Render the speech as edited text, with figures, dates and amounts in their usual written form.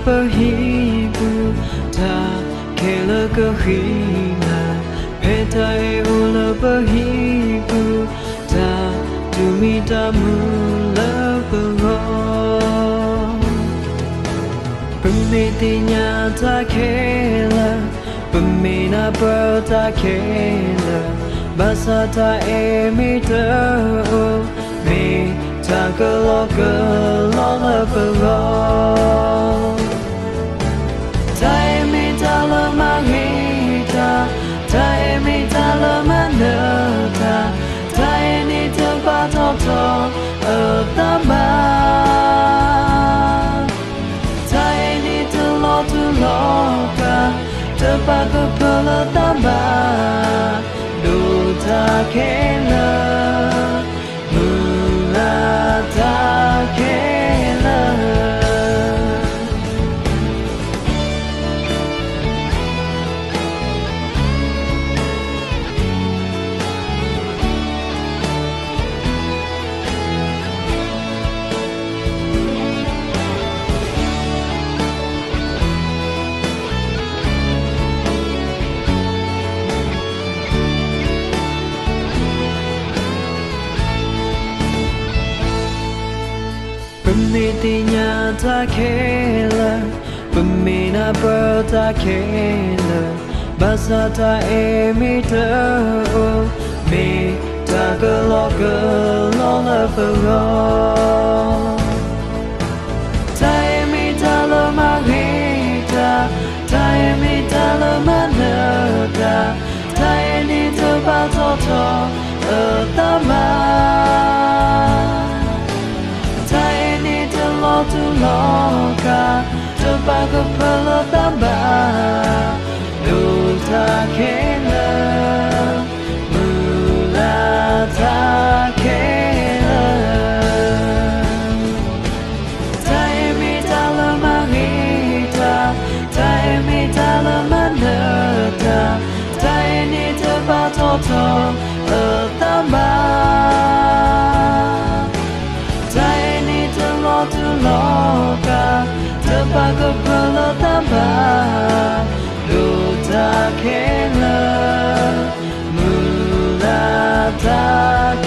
berhibu tak kela kehina petai ula berhibu tak dumi tamu leberong pemitinya tak kela pemina tak kela basa tak emiter me tak gelok leberong tak emiter lemah hita tak emiter lemah neta tak ini tempat toto tambah tak ini telok-telok tempat kepala tambah tak kena mula tak kena pemitinya tak kela pemina tak kela basa tak emiter me tak gelok leberong tak emiter lemah hita tak emiter lemah neta tak ini tempat toto tambah loka tempat kepala tambah tak kena mula tak kena tak emiter lemah hita tak emiter lemah neta tak ini tempat toto tambah loka tempat kepala tambah tak kena mula tak